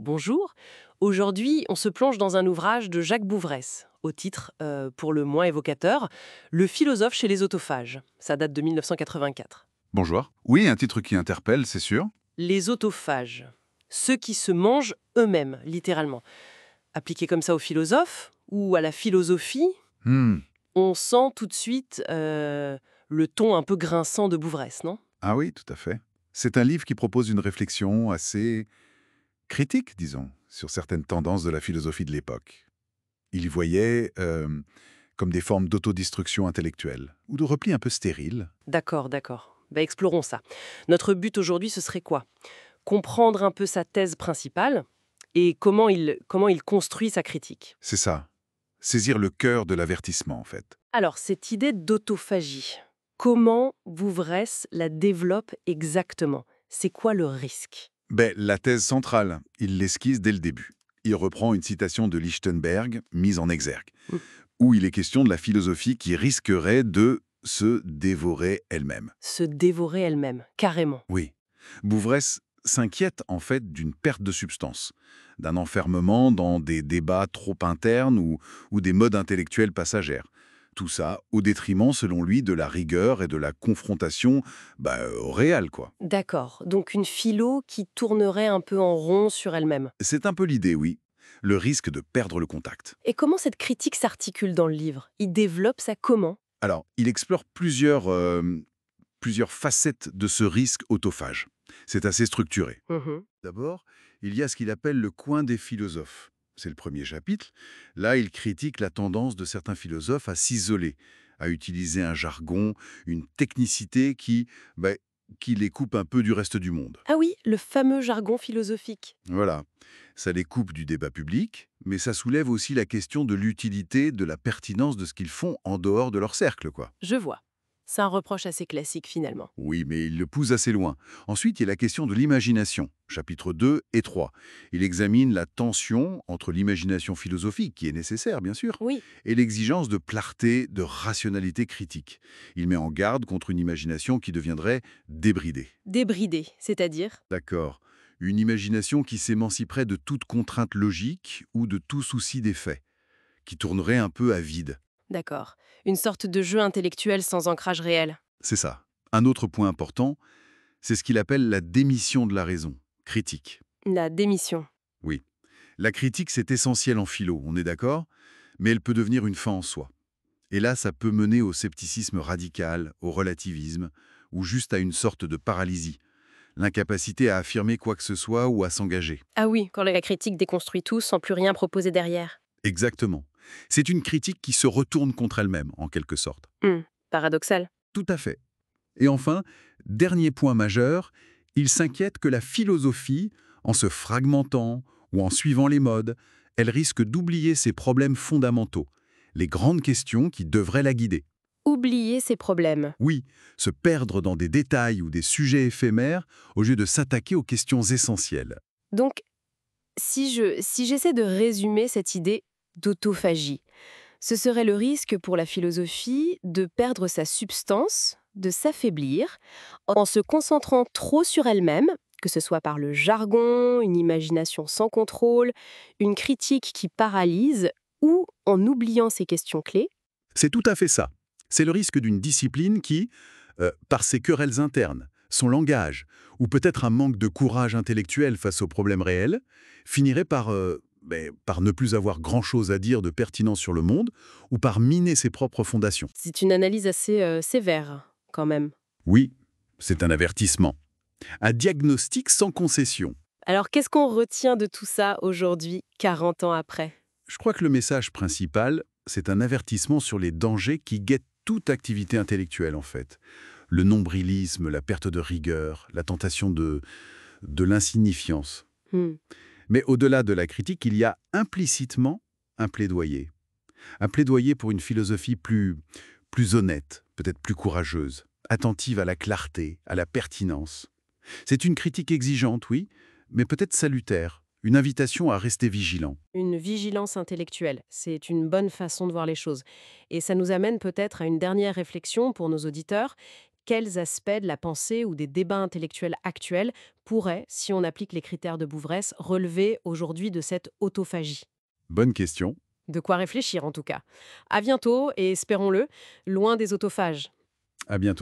bonjour. Aujourd'hui, on se plonge dans un ouvrage de Jacques Bouvresse, au titre, pour le moins évocateur, Le philosophe chez les autophages. Ça date de 1984. Bonjour. Oui, un titre qui interpelle, c'est sûr. Les autophages, ceux qui se mangent eux-mêmes, littéralement. Appliqué comme ça aux philosophes ou à la philosophie, Hmm. on sent tout de suite le ton un peu grinçant de Bouvresse, non? Ah oui, tout à fait. C'est un livre qui propose une réflexion assez critique, disons, sur certaines tendances de la philosophie de l'époque. Il y voyait comme des formes d'autodestruction intellectuelle, ou de repli un peu stérile. D'accord, d'accord. Explorons ça. Notre but aujourd'hui, ce serait quoi? Comprendre un peu sa thèse principale et comment il construit sa critique. C'est ça. Saisir le cœur de l'avertissement, en fait. Alors, cette idée d'autophagie, comment Bouvresse la développe exactement? C'est quoi le risque? La thèse centrale, il l'esquisse dès le début. Il reprend une citation de Lichtenberg, mise en exergue, Hmm. où il est question de la philosophie qui risquerait de se dévorer elle-même. Se dévorer elle-même, carrément. Oui. Bouvresse s'inquiète en fait d'une perte de substance, d'un enfermement dans des débats trop internes ou des modes intellectuels passagères. Tout ça au détriment, selon lui, de la rigueur et de la confrontation au réel, quoi. D'accord, donc une philo qui tournerait un peu en rond sur elle-même. C'est un peu l'idée, oui. Le risque de perdre le contact. Et comment cette critique s'articule dans le livre? Il développe ça comment? Alors, il explore plusieurs facettes de ce risque autophage. C'est assez structuré. Mhm. D'abord, il y a ce qu'il appelle le coin des philosophes. C'est le premier chapitre. Là, il critique la tendance de certains philosophes à s'isoler, à utiliser un jargon, une technicité qui les coupe un peu du reste du monde. Ah oui, le fameux jargon philosophique. Voilà. Ça les coupe du débat public, mais ça soulève aussi la question de l'utilité, de la pertinence de ce qu'ils font en dehors de leur cercle, quoi. Je vois. C'est un reproche assez classique finalement. Oui, mais il le pousse assez loin. Ensuite, il y a la question de l'imagination, chapitres 2 et 3. Il examine la tension entre l'imagination philosophique, qui est nécessaire, bien sûr, Oui, et l'exigence de clarté, de rationalité critique. Il met en garde contre une imagination qui deviendrait débridée. débridé, c'est-à-dire? D'accord. Une imagination qui s'émanciperait de toute contrainte logique ou de tout souci des faits, qui tournerait un peu à vide. D'accord. Une sorte de jeu intellectuel sans ancrage réel. C'est ça. Un autre point important, c'est ce qu'il appelle la démission de la raison, critique. La démission. Oui. La critique, c'est essentiel en philo, on est d'accord? Mais elle peut devenir une fin en soi. Et là, ça peut mener au scepticisme radical, au relativisme, ou juste à une sorte de paralysie. L'incapacité à affirmer quoi que ce soit ou à s'engager. Ah oui, quand la critique déconstruit tout sans plus rien proposer derrière. Exactement. C'est une critique qui se retourne contre elle-même, en quelque sorte. Paradoxal. Tout à fait. Et enfin, dernier point majeur, il s'inquiète que la philosophie, en se fragmentant ou en suivant les modes, elle risque d'oublier ses problèmes fondamentaux, les grandes questions qui devraient la guider. Oublier ses problèmes. Oui, se perdre dans des détails ou des sujets éphémères au lieu de s'attaquer aux questions essentielles. Donc, si j'essaie de résumer cette idée d'autophagie, ce serait le risque pour la philosophie de perdre sa substance, de s'affaiblir, en se concentrant trop sur elle-même, que ce soit par le jargon, une imagination sans contrôle, une critique qui paralyse, ou en oubliant ses questions clés. C'est tout à fait ça. C'est le risque d'une discipline qui, par ses querelles internes, son langage, ou peut-être un manque de courage intellectuel face aux problèmes réels, finirait par ne plus avoir grand-chose à dire de pertinent sur le monde, ou par miner ses propres fondations. C'est une analyse assez sévère, quand même. Oui, c'est un avertissement. Un diagnostic sans concession. Alors, qu'est-ce qu'on retient de tout ça aujourd'hui, 40 ans après? Je crois que le message principal, c'est un avertissement sur les dangers qui guettent toute activité intellectuelle, en fait. Le nombrilisme, la perte de rigueur, la tentation de l'insignifiance. Hmm. Mais au-delà de la critique, il y a implicitement un plaidoyer. Un plaidoyer pour une philosophie plus honnête, peut-être plus courageuse, attentive à la clarté, à la pertinence. C'est une critique exigeante, oui, mais peut-être salutaire, une invitation à rester vigilant. Une vigilance intellectuelle, c'est une bonne façon de voir les choses. Et ça nous amène peut-être à une dernière réflexion pour nos auditeurs. quels aspects de la pensée ou des débats intellectuels actuels pourraient, si on applique les critères de Bouvresse, relever aujourd'hui de cette autophagie. Bonne question. De quoi réfléchir en tout cas. À bientôt et espérons-le, loin des autophages. À bientôt.